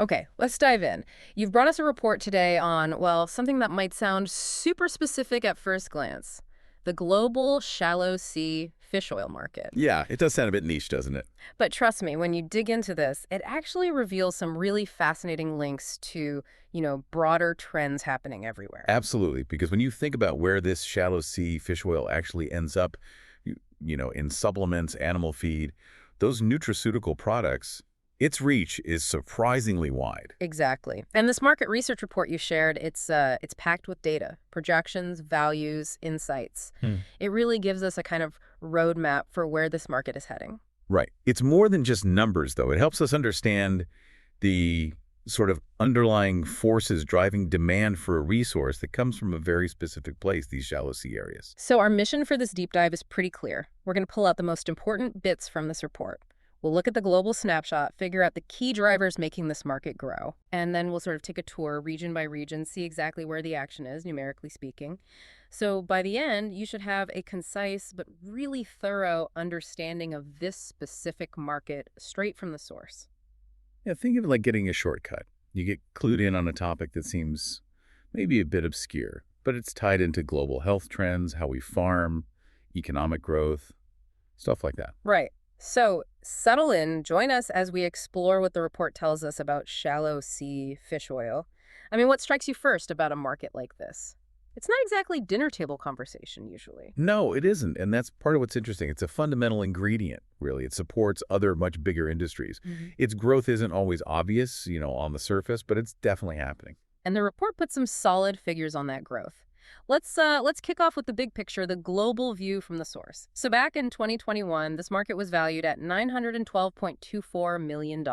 Okay, let's dive in. You've brought us a report today on, well, something that might sound super specific at first glance, the global shallow sea fish oil market. Yeah, it does sound a bit niche, doesn't it? But trust me, when you dig into this, it actually reveals some really fascinating links to, broader trends happening everywhere. Absolutely, because when you think about where this shallow sea fish oil actually ends up, in supplements, animal feed, those nutraceutical products, its reach is surprisingly wide. Exactly. And this market research report you shared, it's packed with data, projections, values, insights. It really gives us a kind of roadmap for where this market is heading. Right. It's more than just numbers, though. It helps us understand the sort of underlying forces driving demand for a resource that comes from a very specific place, these shallow sea areas. So our mission for this deep dive is pretty clear. We're going to pull out the most important bits from this report. We'll look at the global snapshot, figure out the key drivers making this market grow, and then we'll sort of take a tour region by region, see exactly where the action is, numerically speaking. So by the end, you should have a concise but really thorough understanding of this specific market straight from the source. Yeah, think of it like getting a shortcut. You get clued in on a topic that seems maybe a bit obscure, but it's tied into global health trends, how we farm, economic growth, stuff like that. Right. So settle in, join us as we explore what the report tells us about shallow sea fish oil. I mean, what strikes you first about a market like this? It's not exactly dinner table conversation usually. No, it isn't, and that's part of what's interesting. It's a fundamental ingredient, really. It supports other much bigger industries. Its growth isn't always obvious, on the surface, but it's definitely happening. And the report puts some solid figures on that growth. Let's kick off with the big picture, the global view from the source. So back in 2021, this market was valued at $912.24 million.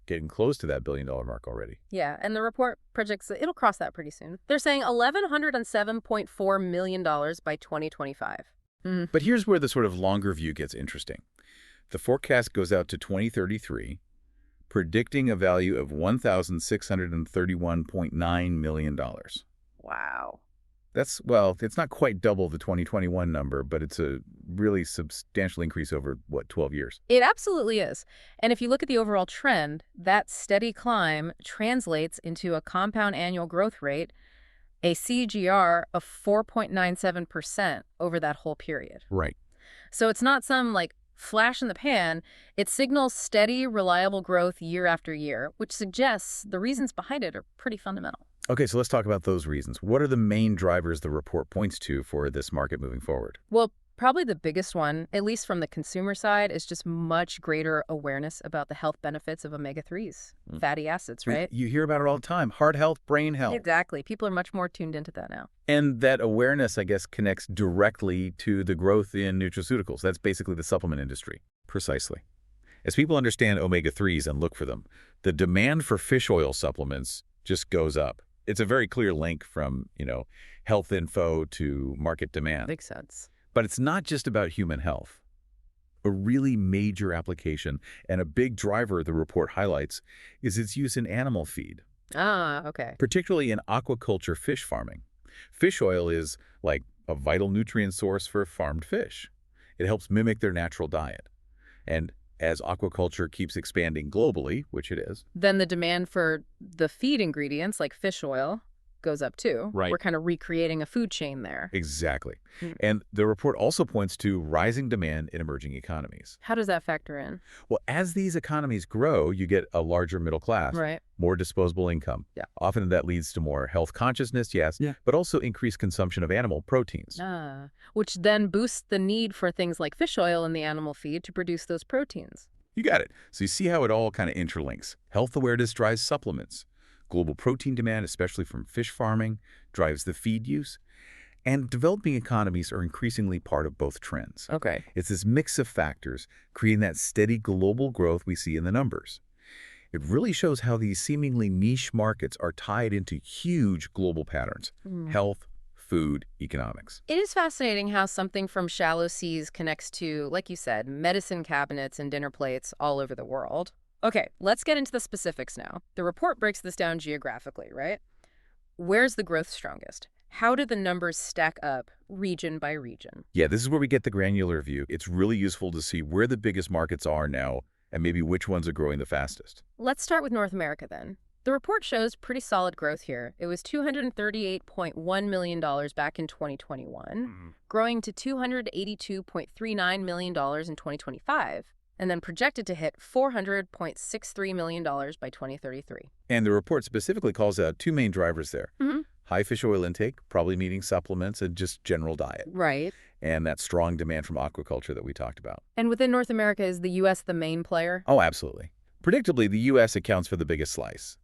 Getting close to that billion-dollar mark already. Yeah, and the report projects that it'll cross that pretty soon. They're saying $1,107.4 million by 2025. But here's where the sort of longer view gets interesting. The forecast goes out to 2033, predicting a value of $1,631.9 million. Wow. It's not quite double the 2021 number, but it's a really substantial increase over, 12 years? It absolutely is. And if you look at the overall trend, that steady climb translates into a compound annual growth rate, a CAGR of 4.97% over that whole period. Right. So it's not some flash in the pan. It signals steady, reliable growth year after year, which suggests the reasons behind it are pretty fundamental. Okay, so let's talk about those reasons. What are the main drivers the report points to for this market moving forward? Well, probably the biggest one, at least from the consumer side, is just much greater awareness about the health benefits of omega-3s, fatty acids, right? You hear about it all the time. Heart health, brain health. Exactly. People are much more tuned into that now. And that awareness, I guess, connects directly to the growth in nutraceuticals. That's basically the supplement industry. Precisely. As people understand omega-3s and look for them, the demand for fish oil supplements just goes up. It's a very clear link from, health info to market demand. Makes sense. But it's not just about human health. A really major application and a big driver the report highlights is its use in animal feed. Ah, okay. Particularly in aquaculture fish farming. Fish oil is like a vital nutrient source for farmed fish. It helps mimic their natural diet. And as aquaculture keeps expanding globally, which it is, then the demand for the feed ingredients like fish oil goes up too. Right. We're kind of recreating a food chain there. Exactly. And the report also points to rising demand in emerging economies. How does that factor in? Well, as these economies grow, you get a larger middle class, Right. more disposable income. Yeah. Often that leads to more health consciousness, yes, but also increased consumption of animal proteins. Which then boosts the need for things like fish oil in the animal feed to produce those proteins. You got it. So you see how it all kind of interlinks. Health awareness drives supplements. Global protein demand, especially from fish farming, drives the feed use. And developing economies are increasingly part of both trends. Okay. It's this mix of factors creating that steady global growth we see in the numbers. It really shows how these seemingly niche markets are tied into huge global patterns. Health, food, economics. It is fascinating how something from shallow seas connects to, like you said, medicine cabinets and dinner plates all over the world. Okay, let's get into the specifics now. The report breaks this down geographically, right? Where's the growth strongest? How do the numbers stack up region by region? Yeah, this is where we get the granular view. It's really useful to see where the biggest markets are now and maybe which ones are growing the fastest. Let's start with North America then. The report shows pretty solid growth here. It was $238.1 million back in 2021, growing to $282.39 million in 2025, and then projected to hit $400.63 million by 2033. And the report specifically calls out two main drivers there. High fish oil intake, probably meaning supplements and just general diet. Right. And that strong demand from aquaculture that we talked about. And within North America, is the U.S. the main player? Oh, absolutely. Predictably, the U.S. accounts for the biggest slice,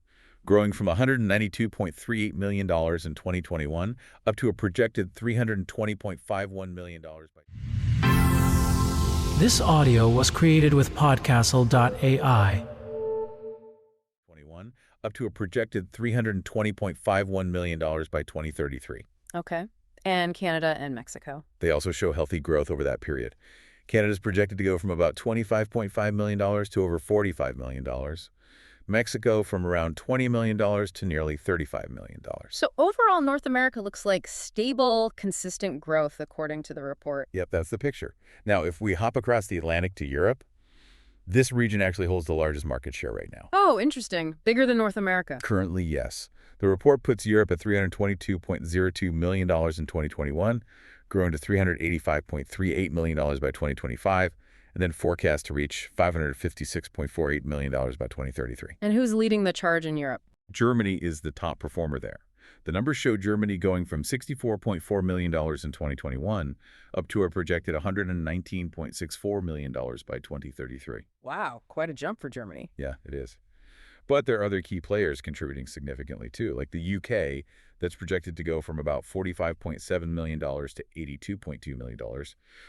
growing from $192.38 million in 2021 up to a projected $320.51 million by This audio was created with Podcastle.ai. up to a projected $320.51 million by 2033. Okay. And Canada and Mexico. They also show healthy growth over that period. Canada's projected to go from about $25.5 million to over $45 million. Mexico from around $20 million to nearly $35 million. So overall, North America looks like stable, consistent growth, according to the report. Yep, that's the picture. Now, if we hop across the Atlantic to Europe, this region actually holds the largest market share right now. Oh, interesting. Bigger than North America. Currently, yes. The report puts Europe at $322.02 million in 2021, growing to $385.38 million by 2025, and then forecast to reach $556.48 million by 2033. And who's leading the charge in Europe? Germany is the top performer there. The numbers show Germany going from $64.4 million in 2021 up to a projected $119.64 million by 2033. Wow, quite a jump for Germany. Yeah, it is. But there are other key players contributing significantly too, like the UK, that's projected to go from about $45.7 million to $82.2 million.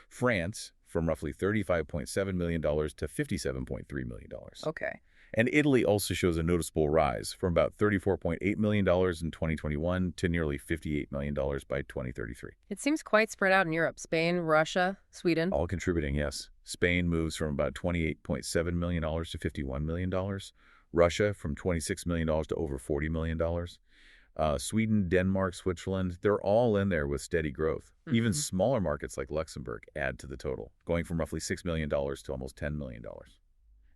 France, from roughly $35.7 million to $57.3 million. Okay. And Italy also shows a noticeable rise from about $34.8 million in 2021 to nearly $58 million by 2033. It seems quite spread out in Europe. Spain, Russia, Sweden. All contributing, yes. Spain moves from about $28.7 million to $51 million. Russia from $26 million to over $40 million. Sweden, Denmark, Switzerland, they're all in there with steady growth. Even smaller markets like Luxembourg add to the total, going from roughly $6 million to almost $10 million.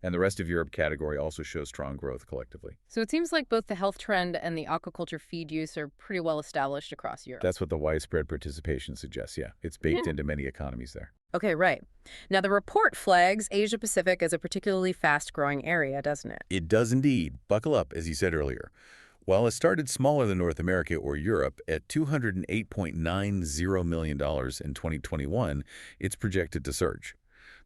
And the rest of Europe category also shows strong growth collectively. So it seems like both the health trend and the aquaculture feed use are pretty well established across Europe. That's what the widespread participation suggests, yeah. It's baked into many economies there. Okay, right. Now, the report flags Asia-Pacific as a particularly fast-growing area, doesn't it? It does indeed. Buckle up, as you said earlier. While it started smaller than North America or Europe at $208.90 million in 2021, it's projected to surge.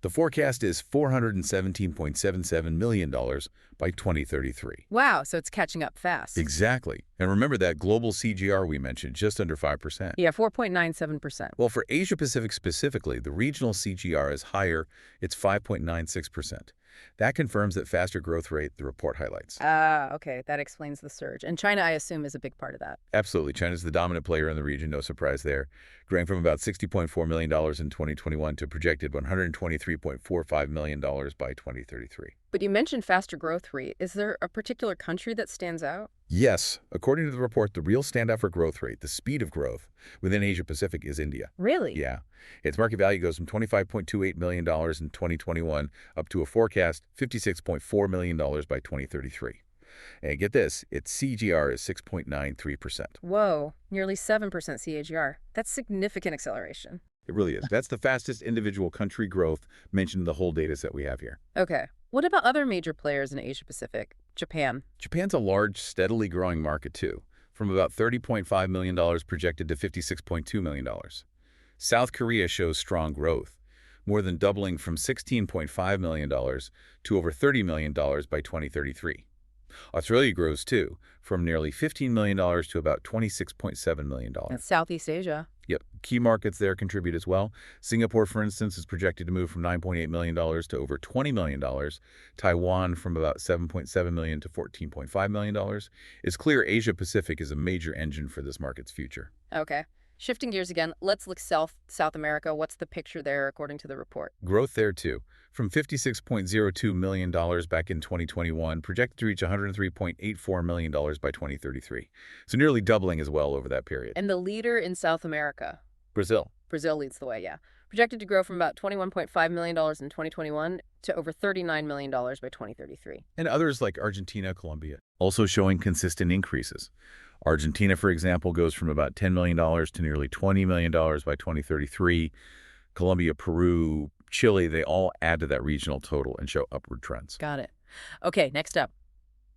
The forecast is $417.77 million by 2033. Wow, so it's catching up fast. Exactly. And remember that global CGR we mentioned, just under 5%. Yeah, 4.97%. Well, for Asia-Pacific specifically, the regional CGR is higher. It's 5.96%. That confirms that faster growth rate the report highlights. Okay. That explains the surge. And China, I assume, is a big part of that. Absolutely. China's the dominant player in the region, no surprise there, growing from about $60.4 million in 2021 to projected $123.45 million by 2033. But you mentioned faster growth rate. Is there a particular country that stands out? Yes. According to the report, the real standout for growth rate, the speed of growth within Asia-Pacific is India. Really? Yeah. Its market value goes from $25.28 million in 2021 up to a forecast $56.4 million by 2033. And get this, its CGR is 6.93%. Whoa, nearly 7% CAGR. That's significant acceleration. It really is. That's the fastest individual country growth mentioned in the whole data set we have here. Okay. What about other major players in Asia-Pacific? Japan. Japan's a large, steadily growing market too, from about $30.5 million projected to $56.2 million. South Korea shows strong growth, more than doubling from $16.5 million to over $30 million by 2033. Australia grows too, from nearly $15 million to about $26.7 million. That's Southeast Asia. Yep. Key markets there contribute as well. Singapore, for instance, is projected to move from $9.8 million to over $20 million. Taiwan from about $7.7 million to $14.5 million. It's clear Asia-Pacific is a major engine for this market's future. Okay. Shifting gears again, let's look South America. What's the picture there according to the report? Growth there too, from $56.02 million back in 2021, projected to reach $103.84 million by 2033. So nearly doubling as well over that period. And the leader in South America? Brazil. Brazil leads the way, yeah. projected to grow from about $21.5 million in 2021 to over $39 million by 2033. And others like Argentina, Colombia, also showing consistent increases. Argentina, for example, goes from about $10 million to nearly $20 million by 2033. Colombia, Peru, Chile, they all add to that regional total and show upward trends. Got it. Okay, next up,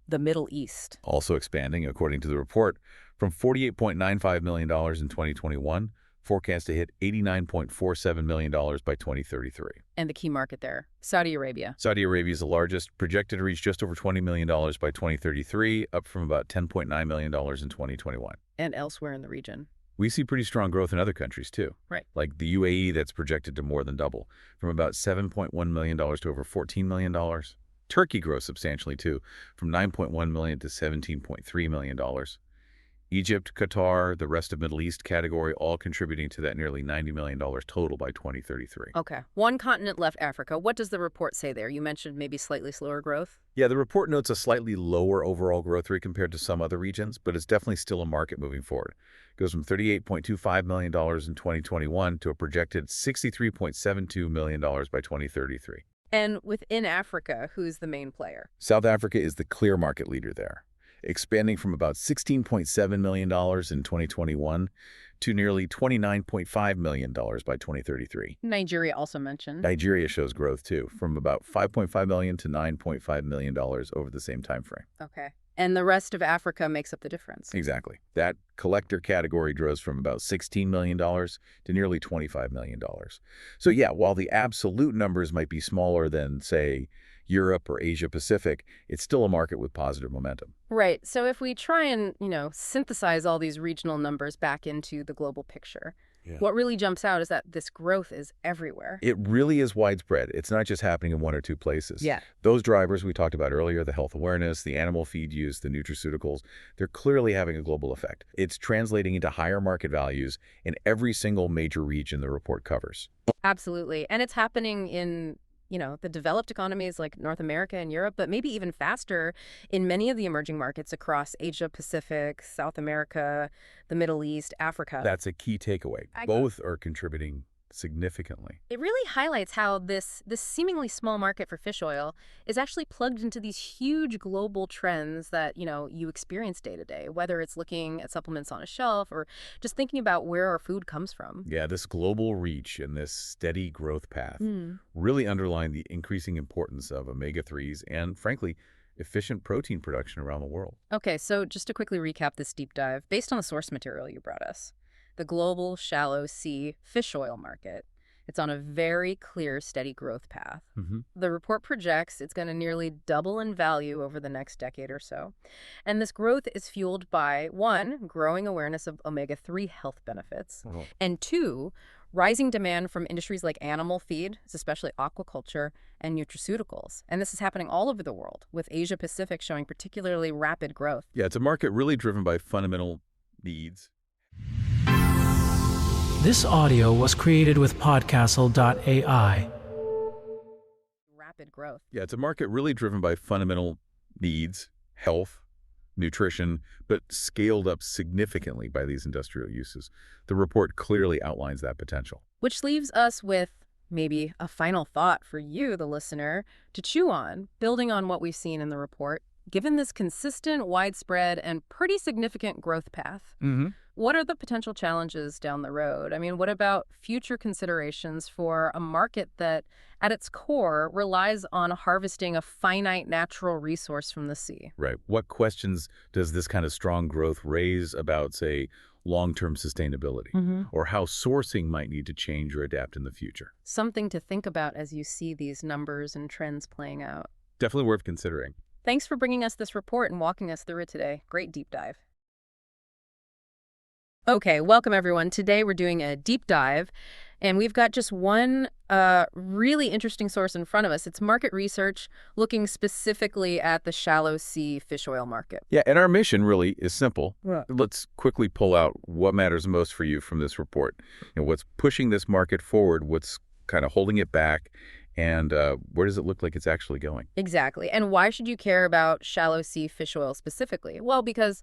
the Middle East. Also expanding, according to the report, from $48.95 million in 2021, forecast to hit $89.47 million by 2033. And the key market there, Saudi Arabia. Saudi Arabia is the largest, projected to reach just over $20 million by 2033, up from about $10.9 million in 2021. And elsewhere in the region. We see pretty strong growth in other countries, too. Right. Like the UAE, that's projected to more than double, from about $7.1 million to over $14 million. Turkey grows substantially, too, from $9.1 million to $17.3 million. Egypt, Qatar, the rest of Middle East category, all contributing to that nearly $90 million total by 2033. Okay. One continent left, Africa. What does the report say there? You mentioned maybe slightly slower growth? Yeah, the report notes a slightly lower overall growth rate compared to some other regions, but it's definitely still a market moving forward. It goes from $38.25 million in 2021 to a projected $63.72 million by 2033. And within Africa, who's the main player? South Africa is the clear market leader there, expanding from about $16.7 million in 2021 to nearly $29.5 million by 2033. Nigeria also mentioned. Nigeria shows growth, too, from about $5.5 million to $9.5 million over the same time frame. Okay. And the rest of Africa makes up the difference. Exactly. That collector category grows from about $16 million to nearly $25 million. So yeah, while the absolute numbers might be smaller than, say, Europe or Asia Pacific, it's still a market with positive momentum. Right. So if we try and, synthesize all these regional numbers back into the global picture, what really jumps out is that this growth is everywhere. It really is widespread. It's not just happening in one or two places. Yeah. Those drivers we talked about earlier, the health awareness, the animal feed use, the nutraceuticals, they're clearly having a global effect. It's translating into higher market values in every single major region the report covers. Absolutely. And it's happening in the developed economies like North America and Europe, but maybe even faster in many of the emerging markets across Asia Pacific, South America, the Middle East, Africa. That's a key takeaway. Both are contributing significantly. It really highlights how this seemingly small market for fish oil is actually plugged into these huge global trends that, you experience day to day, whether it's looking at supplements on a shelf or just thinking about where our food comes from. Yeah, this global reach and this steady growth path really underline the increasing importance of omega-3s and, frankly, efficient protein production around the world. Okay, so just to quickly recap this deep dive, based on the source material you brought us, the global shallow sea fish oil market, it's on a very clear, steady growth path. The report projects it's going to nearly double in value over the next decade or so. And this growth is fueled by, one, growing awareness of omega-3 health benefits, and two, rising demand from industries like animal feed, especially aquaculture, and nutraceuticals. And this is happening all over the world, with Asia Pacific showing particularly rapid growth. Yeah, it's a market really driven by fundamental needs. This audio was created with podcastle.ai. Rapid growth. Yeah, it's a market really driven by fundamental needs, health, nutrition, but scaled up significantly by these industrial uses. The report clearly outlines that potential. Which leaves us with maybe a final thought for you, the listener, to chew on, building on what we've seen in the report. Given this consistent, widespread, and pretty significant growth path, what are the potential challenges down the road? I mean, what about future considerations for a market that, at its core, relies on harvesting a finite natural resource from the sea? Right. What questions does this kind of strong growth raise about, say, long-term sustainability, or how sourcing might need to change or adapt in the future? Something to think about as you see these numbers and trends playing out. Definitely worth considering. Thanks for bringing us this report and walking us through it today. Great deep dive. Okay, welcome everyone. Today we're doing a deep dive, and we've got just one really interesting source in front of us. It's market research looking specifically at the shallow sea fish oil market. Yeah, and our mission really is simple. Let's quickly pull out what matters most for you from this report. What's pushing this market forward, what's kind of holding it back, and where does it look like it's actually going? Exactly. And why should you care about shallow sea fish oil specifically? Well, because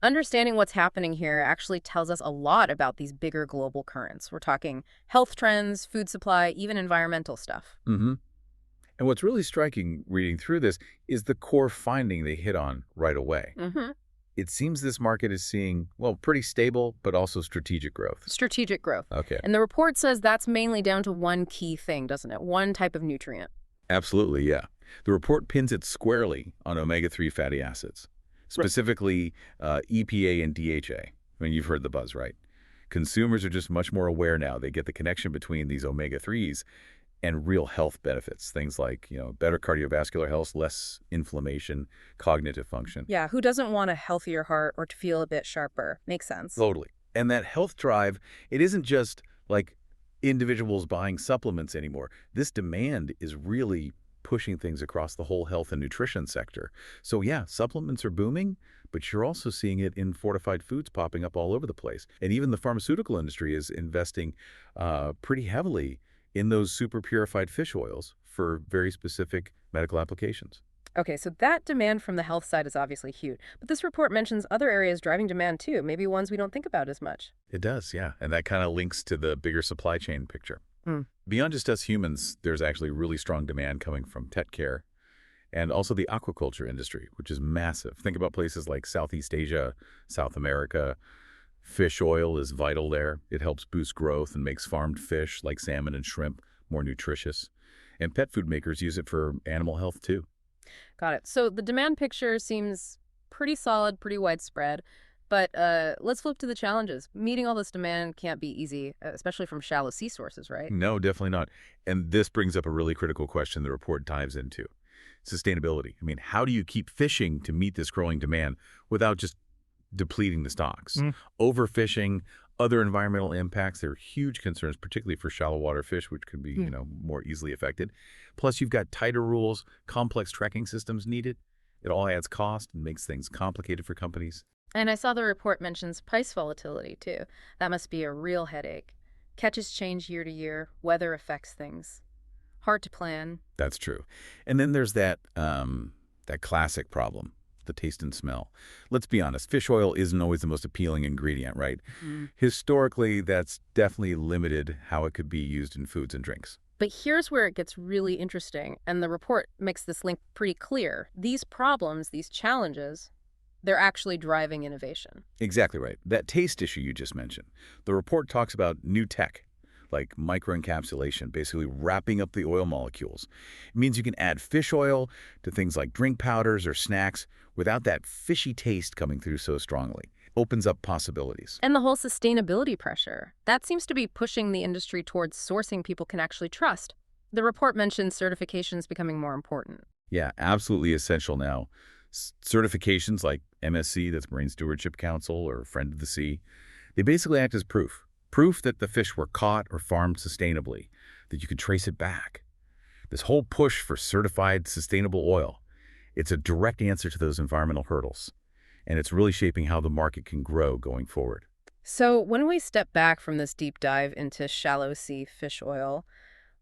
Understanding what's happening here actually tells us a lot about these bigger global currents. We're talking health trends, food supply, even environmental stuff. Mm-hmm. And what's really striking reading through this is the core finding they hit on right away. Mm-hmm. It seems this market is seeing, well, pretty stable, but also strategic growth. Strategic growth. Okay. And the report says that's mainly down to one key thing, doesn't it? One type of nutrient. Absolutely, yeah. The report pins it squarely on omega-3 fatty acids, specifically EPA and DHA. I mean, you've heard the buzz, right? Consumers are just much more aware now. They get the connection between these omega-3s and real health benefits, things like, better cardiovascular health, less inflammation, cognitive function. Yeah, who doesn't want a healthier heart or to feel a bit sharper? Makes sense. Totally. And that health drive, it isn't just like individuals buying supplements anymore. This demand is really pushing things across the whole health and nutrition sector. So yeah, supplements are booming, but you're also seeing it in fortified foods popping up all over the place. And even the pharmaceutical industry is investing pretty heavily in those super purified fish oils for very specific medical applications. Okay, so that demand from the health side is obviously huge. But this report mentions other areas driving demand too, maybe ones we don't think about as much. It does, yeah. And that kind of links to the bigger supply chain picture. Beyond just us humans, there's actually really strong demand coming from pet care and also the aquaculture industry, which is massive. Think about places like Southeast Asia, South America. Fish oil is vital there. It helps boost growth and makes farmed fish like salmon and shrimp more nutritious. And pet food makers use it for animal health too. Got it. So the demand picture seems pretty solid, pretty widespread. But let's flip to the challenges. Meeting all this demand can't be easy, especially from shallow sea sources, right? No, definitely not. And this brings up a really critical question the report dives into. Sustainability. I mean, how do you keep fishing to meet this growing demand without just depleting the stocks? Overfishing, other environmental impacts, they're huge concerns, particularly for shallow water fish, which can be, more easily affected. Plus, you've got tighter rules, complex tracking systems needed. It all adds cost and makes things complicated for companies. And I saw the report mentions price volatility, too. That must be a real headache. Catches change year to year. Weather affects things. Hard to plan. That's true. And then there's that classic problem, the taste and smell. Let's be honest, fish oil isn't always the most appealing ingredient, right? Historically, that's definitely limited how it could be used in foods and drinks. But here's where it gets really interesting, and the report makes this link pretty clear. These problems, these challenges, they're actually driving innovation. Exactly right. That taste issue you just mentioned. The report talks about new tech, like microencapsulation, basically wrapping up the oil molecules. It means you can add fish oil to things like drink powders or snacks without that fishy taste coming through so strongly. Opens up possibilities. And the whole sustainability pressure, that seems to be pushing the industry towards sourcing people can actually trust. The report mentions certifications becoming more important. Yeah, absolutely essential now. Certifications like MSC, that's Marine Stewardship Council, or Friend of the Sea, they basically act as proof that the fish were caught or farmed sustainably, that you could trace it back. This whole push for certified sustainable oil, it's a direct answer to those environmental hurdles, and it's really shaping how the market can grow going forward. So when we step back from this deep dive into shallow sea fish oil,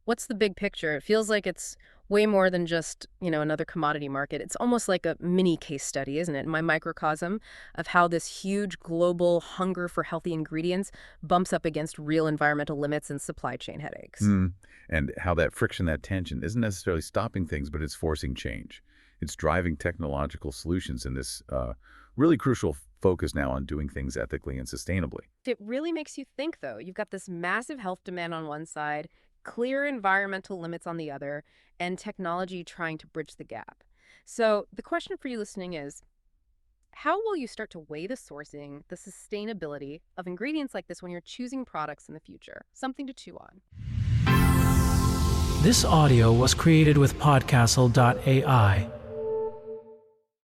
what's the big picture? It feels like it's way more than just, another commodity market. It's almost like a mini case study, isn't it? My microcosm of how this huge global hunger for healthy ingredients bumps up against real environmental limits and supply chain headaches. And how that friction, that tension, isn't necessarily stopping things, but it's forcing change. It's driving technological solutions in this really crucial focus now on doing things ethically and sustainably. It really makes you think, though. You've got this massive health demand on one side, clear environmental limits on the other, and technology trying to bridge the gap. So the question for you listening is, how will you start to weigh the sourcing, the sustainability of ingredients like this when you're choosing products in the future? Something to chew on. This audio was created with Podcastle.ai